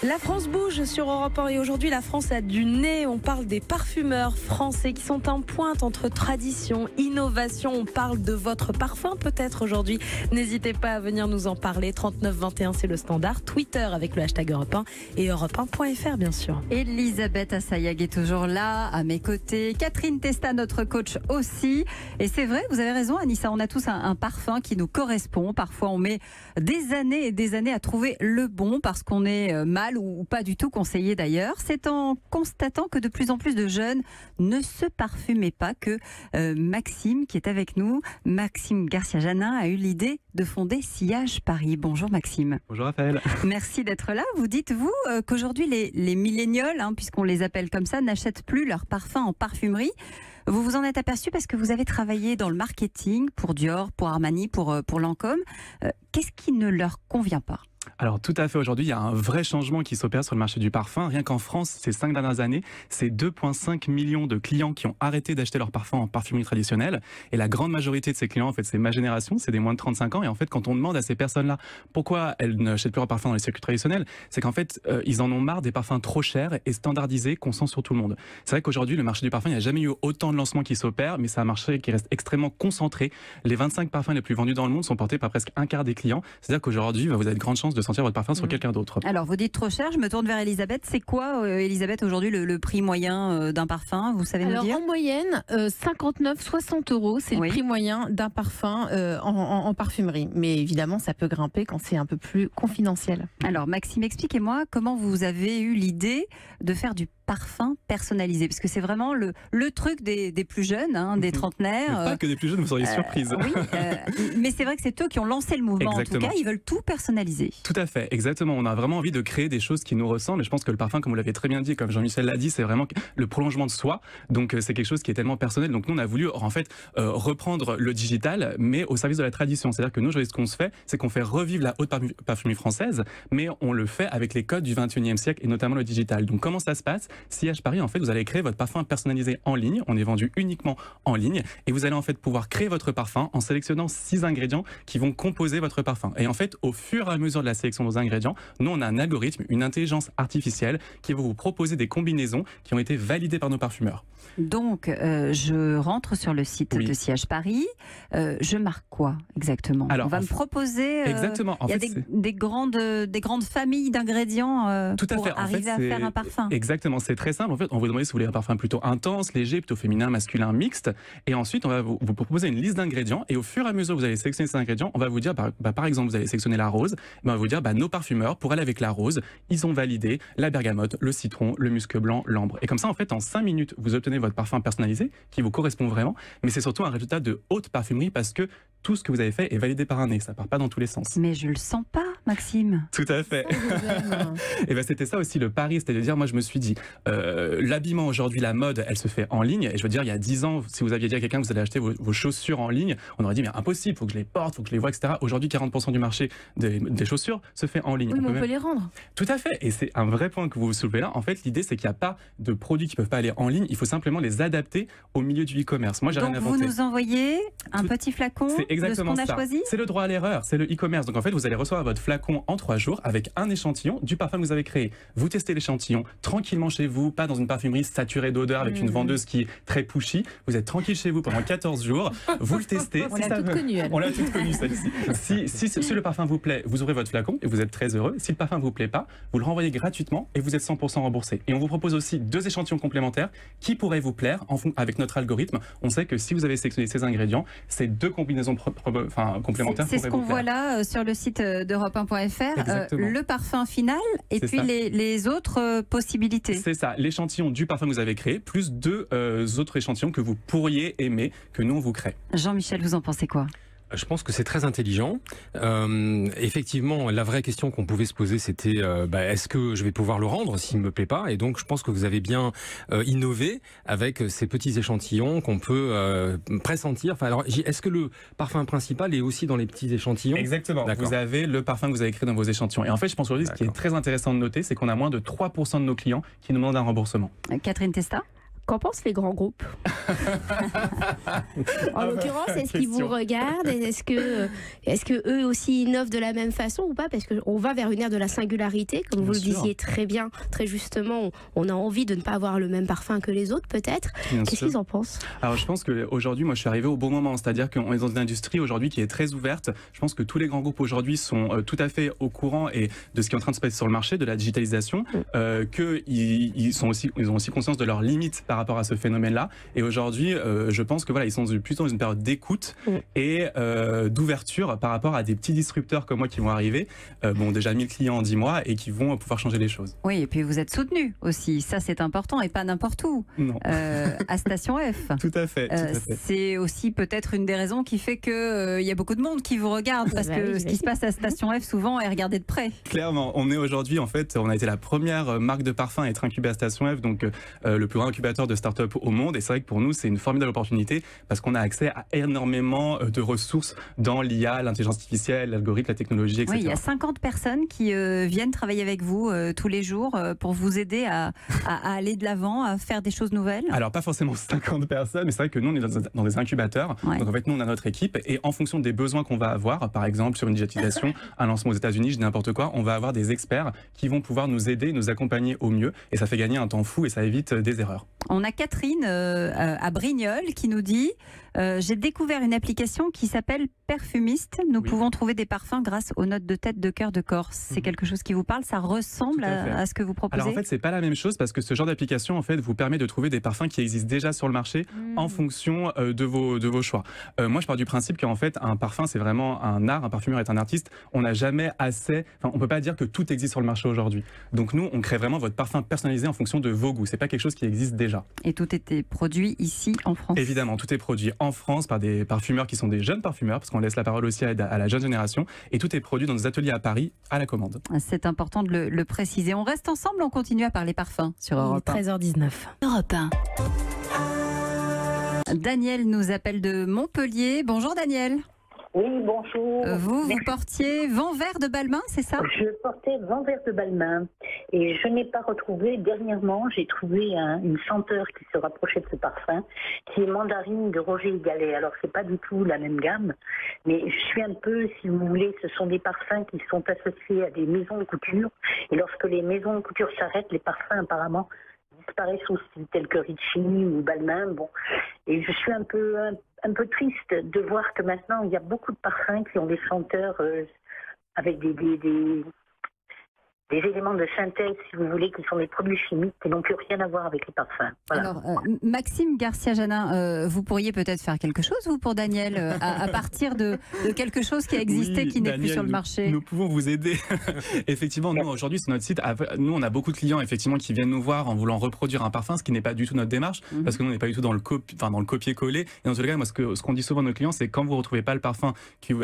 La France bouge sur Europe 1 et aujourd'hui la France a du nez. On parle des parfumeurs français qui sont en pointe entre tradition, innovation. On parle de votre parfum peut-être aujourd'hui. N'hésitez pas à venir nous en parler. 39 21 c'est le standard. Twitter avec le hashtag Europe 1 et europe1.fr bien sûr. Elisabeth Assayag est toujours là à mes côtés. Catherine Testa, notre coach aussi. Et c'est vrai, vous avez raison Anissa, on a tous un parfum qui nous correspond. Parfois on met des années et des années à trouver le bon parce qu'on est mal ou pas du tout conseillé d'ailleurs. C'est en constatant que de plus en plus de jeunes ne se parfumaient pas que Maxime, qui est avec nous, Maxime Garcia-Janin, a eu l'idée de fonder Sillage Paris. Bonjour Maxime. Bonjour Raphaël. Merci d'être là. Vous dites, vous, qu'aujourd'hui les millénioles, puisqu'on les appelle comme ça, n'achètent plus leur parfum en parfumerie. Vous vous en êtes aperçu parce que vous avez travaillé dans le marketing pour Dior, pour Armani, pour Lancôme. Qu'est-ce qui ne leur convient pas ? Alors tout à fait, aujourd'hui il y a un vrai changement qui s'opère sur le marché du parfum. Rien qu'en France, ces 5 dernières années, c'est 2,5 millions de clients qui ont arrêté d'acheter leur parfum en parfumerie traditionnelle. Et la grande majorité de ces clients, en fait, c'est ma génération, c'est des moins de 35 ans. Et en fait, quand on demande à ces personnes-là pourquoi elles n'achètent plus leur parfum dans les circuits traditionnels, c'est qu'en fait, ils en ont marre des parfums trop chers et standardisés qu'on sent sur tout le monde. C'est vrai qu'aujourd'hui, le marché du parfum, il n'y a jamais eu autant de lancements qui s'opèrent, mais c'est un marché qui reste extrêmement concentré. Les 25 parfums les plus vendus dans le monde sont portés par presque un quart des clients. C'est-à-dire qu'aujourd'hui, vous avez de grandes chances de sentir votre parfum sur quelqu'un d'autre. Alors, vous dites trop cher, je me tourne vers Elisabeth. C'est quoi, Elisabeth, aujourd'hui, le prix moyen d'un parfum ? Vous savez nous dire ? En moyenne, 59-60 euros, c'est le prix moyen d'un parfum en parfumerie. Mais évidemment, ça peut grimper quand c'est un peu plus confidentiel. Alors, Maxime, expliquez-moi comment vous avez eu l'idée de faire du parfum personnalisé, parce que c'est vraiment le truc des plus jeunes, des trentenaires. Mais pas que des plus jeunes, vous seriez surprise. Oui, mais c'est vrai que c'est eux qui ont lancé le mouvement. Exactement. En tout cas, ils veulent tout personnaliser. Tout à fait, exactement. On a vraiment envie de créer des choses qui nous ressemblent. Et je pense que le parfum, comme vous l'avez très bien dit, comme Jean-Michel l'a dit, c'est vraiment le prolongement de soi. Donc c'est quelque chose qui est tellement personnel. Donc nous, on a voulu en fait reprendre le digital, mais au service de la tradition. C'est-à-dire que nous, ce qu'on se fait, c'est qu'on fait revivre la haute parfumerie française, mais on le fait avec les codes du 21e siècle et notamment le digital. Donc comment ça se passe ? Sillage Paris, en fait, vous allez créer votre parfum personnalisé en ligne. On est vendu uniquement en ligne et vous allez en fait pouvoir créer votre parfum en sélectionnant 6 ingrédients qui vont composer votre parfum. Et en fait, au fur et à mesure de la sélection de vos ingrédients, nous, on a un algorithme, une intelligence artificielle qui va vous proposer des combinaisons qui ont été validées par nos parfumeurs. Donc, je rentre sur le site de Sillage Paris. Je marque quoi exactement ? Alors, on va me proposer. Exactement. Il y a des grandes familles d'ingrédients pour arriver à faire un parfum. Exactement. C'est très simple. En fait, on vous demande si vous voulez un parfum plutôt intense, léger, plutôt féminin, masculin, mixte. Et ensuite, on va vous proposer une liste d'ingrédients. Et au fur et à mesure que vous allez sélectionner ces ingrédients, on va vous dire, par exemple, vous allez sélectionner la rose. On va vous dire, nos parfumeurs, pour aller avec la rose, ils ont validé la bergamote, le citron, le musc blanc, l'ambre. Et comme ça, en fait, en 5 minutes, vous obtenez votre parfum personnalisé qui vous correspond vraiment. Mais c'est surtout un résultat de haute parfumerie parce que tout ce que vous avez fait est validé par un nez. Ça part pas dans tous les sens. Mais je le sens pas, Maxime. Tout à fait. Et c'était ça aussi le pari, c'était de dire, moi je me suis dit, l'habillement aujourd'hui, la mode, elle se fait en ligne. Et je veux dire, il y a 10 ans, si vous aviez dit à quelqu'un que vous allez acheter vos chaussures en ligne, on aurait dit, mais impossible, faut que je les porte, faut que je les vois, etc. Aujourd'hui, 40% du marché des chaussures se fait en ligne. Oui, mais on peut les rendre. Tout à fait. Et c'est un vrai point que vous soulevez là. En fait, l'idée, c'est qu'il n'y a pas de produits qui peuvent pas aller en ligne. Il faut simplement les adapter au milieu du e-commerce. Moi, j'ai rien inventé. Donc, vous nous envoyez un petit flacon de ce qu'on a choisi ? C'est le droit à l'erreur, c'est le e-commerce. Donc en fait, vous allez recevoir votre flacon en 3 jours avec un échantillon du parfum que vous avez créé. Vous testez l'échantillon tranquillement chez vous, pas dans une parfumerie saturée d'odeur avec une vendeuse qui est très pushy. Vous êtes tranquille chez vous pendant 14 jours, vous le testez. On l'a toute connue, elle. On l'a toute connue, celle-ci. Si le parfum vous plaît, vous ouvrez votre flacon et vous êtes très heureux. Si le parfum vous plaît pas, vous le renvoyez gratuitement et vous êtes 100% remboursé. Et on vous propose aussi 2 échantillons complémentaires qui pourraient vous plaire avec notre algorithme. On sait que si vous avez sélectionné ces ingrédients, ces 2 combinaisons complémentaires. C'est ce qu'on voit là sur le site d'europe1.fr, le parfum final et puis les autres possibilités. C'est ça, l'échantillon du parfum que vous avez créé, plus 2 autres échantillons que vous pourriez aimer, que nous on vous crée. Jean-Michel, vous en pensez quoi ? Je pense que c'est très intelligent. Effectivement, la vraie question qu'on pouvait se poser, c'était est-ce que je vais pouvoir le rendre s'il me plaît pas ? Et donc, je pense que vous avez bien innové avec ces petits échantillons qu'on peut pressentir. Enfin, alors, est-ce que le parfum principal est aussi dans les petits échantillons ? Exactement. Vous avez le parfum que vous avez créé dans vos échantillons. Et en fait, je pense aujourd'hui, ce qui est très intéressant de noter, c'est qu'on a moins de 3% de nos clients qui nous demandent un remboursement. Catherine Testa ? Qu'en pensent les grands groupes? En l'occurrence, est-ce qu'ils vous regardent? Est-ce que eux aussi innovent de la même façon ou pas? Parce qu'on va vers une ère de la singularité, comme vous le disiez très bien, très justement. On a envie de ne pas avoir le même parfum que les autres, peut-être. Qu'est-ce qu'ils en pensent? Alors, je pense qu'aujourd'hui, moi, je suis arrivé au bon moment. C'est-à-dire qu'on est dans une industrie aujourd'hui qui est très ouverte. Je pense que tous les grands groupes aujourd'hui sont tout à fait au courant de ce qui est en train de se passer sur le marché, de la digitalisation, qu'ils ont aussi conscience de leurs limites par rapport à ce phénomène-là. Et aujourd'hui, je pense que voilà, ils sont plutôt dans une période d'écoute et d'ouverture par rapport à des petits disrupteurs comme moi qui vont arriver. Bon, déjà 1000 clients en 10 mois et qui vont pouvoir changer les choses. Oui, et puis vous êtes soutenu aussi. Ça, c'est important et pas n'importe où. Non. À Station F. Tout à fait. C'est aussi peut-être une des raisons qui fait qu'il y a beaucoup de monde qui vous regarde parce que ce qui se passe à Station F souvent est regardé de près. Clairement, on est aujourd'hui, en fait, on a été la première marque de parfum à être incubée à Station F, donc le plus grand incubateur de start-up au monde. Et c'est vrai que pour nous, c'est une formidable opportunité parce qu'on a accès à énormément de ressources dans l'IA, l'intelligence artificielle, l'algorithme, la technologie, etc. Oui, il y a 50 personnes qui viennent travailler avec vous tous les jours pour vous aider à aller de l'avant, à faire des choses nouvelles. Alors, pas forcément 50 personnes, mais c'est vrai que nous, on est dans des incubateurs. Ouais. Donc, en fait, nous, on a notre équipe et en fonction des besoins qu'on va avoir, par exemple, sur une digitalisation, un lancement aux États-Unis, je dis n'importe quoi, on va avoir des experts qui vont pouvoir nous aider, nous accompagner au mieux. Et ça fait gagner un temps fou et ça évite des erreurs. On a Catherine à Brignoles qui nous dit j'ai découvert une application qui s'appelle Perfumiste. Nous pouvons trouver des parfums grâce aux notes de tête de cœur de Corse. C'est quelque chose qui vous parle? Ça ressemble à ce que vous proposez? Alors en fait, c'est pas la même chose parce que ce genre d'application en fait vous permet de trouver des parfums qui existent déjà sur le marché en fonction de vos choix. Moi, je pars du principe qu'en fait, un parfum c'est vraiment un art. Un parfumeur est un artiste. On n'a jamais assez. Enfin, on peut pas dire que tout existe sur le marché aujourd'hui. Donc nous, on crée vraiment votre parfum personnalisé en fonction de vos goûts. C'est pas quelque chose qui existe déjà. Et tout était produit ici en France? Évidemment, tout est produit en France par des parfumeurs qui sont des jeunes parfumeurs, parce qu'on laisse la parole aussi à la jeune génération, et tout est produit dans des ateliers à Paris à la commande. C'est important de le préciser. On reste ensemble, on continue à parler parfum sur Europe 1. 13h19. Europe 1. Daniel nous appelle de Montpellier. Bonjour Daniel. Oui, bonjour. Vous portiez Vent Vert de Balmain, c'est ça? Je portais Vent Vert de Balmain et je n'ai pas retrouvé, dernièrement, j'ai trouvé une senteur qui se rapprochait de ce parfum, qui est Mandarine de Roger Gallet. Alors, c'est pas du tout la même gamme, mais je suis un peu, si vous voulez, ce sont des parfums qui sont associés à des maisons de couture et lorsque les maisons de couture s'arrêtent, les parfums apparemment disparaissent aussi, tels que Ricci ou Balmain. Bon. Et je suis un peu triste de voir que maintenant, il y a beaucoup de parfums qui ont des senteurs avec des éléments de synthèse, si vous voulez, qui sont des produits chimiques qui n'ont plus rien à voir avec les parfums. Voilà. Alors, Maxime Garcia-Janin, vous pourriez peut-être faire quelque chose, vous, pour Daniel, à partir de quelque chose qui a existé, qui n'est plus sur le marché? Nous pouvons vous aider. Effectivement, nous, aujourd'hui, sur notre site, nous, on a beaucoup de clients, effectivement, qui viennent nous voir en voulant reproduire un parfum, ce qui n'est pas du tout notre démarche, parce que nous, on n'est pas du tout dans le copier-coller. Et dans tous les cas, moi, ce qu'on dit souvent à nos clients, c'est quand vous ne retrouvez pas le parfum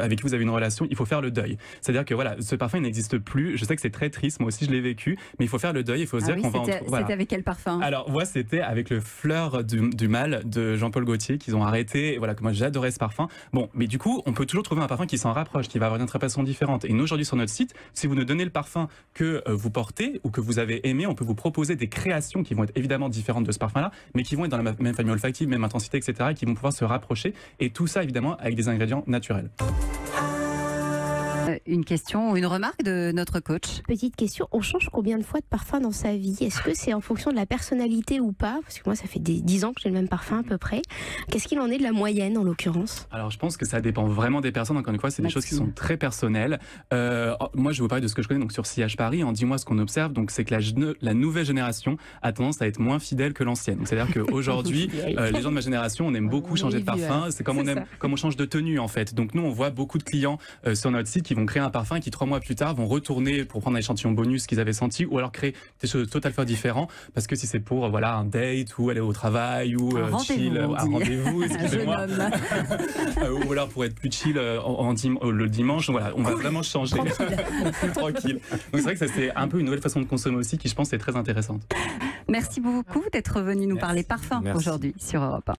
avec qui vous avez une relation, il faut faire le deuil. C'est-à-dire que, voilà, ce parfum, il n'existe plus. Je sais que c'est très triste. Moi aussi, je l'ai vécu, mais il faut faire le deuil. Il faut se dire qu'on va. C'était avec quel parfum? Alors, moi, c'était avec le Fleur du Mal de Jean-Paul Gaultier qu'ils ont arrêté. Et voilà, que moi, j'adorais ce parfum. Bon, mais du coup, on peut toujours trouver un parfum qui s'en rapproche, qui va avoir une interprétation différente. Et nous, aujourd'hui, sur notre site, si vous nous donnez le parfum que vous portez ou que vous avez aimé, on peut vous proposer des créations qui vont être évidemment différentes de ce parfum-là, mais qui vont être dans la même famille olfactive, même intensité, etc., et qui vont pouvoir se rapprocher. Et tout ça, évidemment, avec des ingrédients naturels. Une question ou une remarque de notre coach? Petite question, on change combien de fois de parfum dans sa vie? Est-ce que c'est en fonction de la personnalité ou pas? Parce que moi, ça fait 10 ans que j'ai le même parfum à peu près. Qu'est-ce qu'il en est de la moyenne en l'occurrence? Alors, je pense que ça dépend vraiment des personnes. Encore une fois, c'est des choses qui sont très personnelles. Moi, je vais vous parler de ce que je connais donc sur Sillage Paris. En 10 mois, ce qu'on observe, donc, c'est que la nouvelle génération a tendance à être moins fidèle que l'ancienne. C'est-à-dire qu'aujourd'hui, les gens de ma génération, on aime beaucoup changer de parfum. C'est comme comme on change de tenue, en fait. Donc, nous, on voit beaucoup de clients sur notre site qui vont créer un parfum qui 3 mois plus tard vont retourner pour prendre un échantillon bonus qu'ils avaient senti ou alors créer des choses totalement différentes parce que si c'est pour un date ou aller au travail ou chill, un rendez-vous, excusez-moi, ou alors pour être plus chill le dimanche, voilà, on va vraiment changer. Tranquille. Donc c'est vrai que ça c'est un peu une nouvelle façon de consommer aussi qui je pense est très intéressante. Merci beaucoup d'être venu nous parler parfum aujourd'hui sur Europe 1.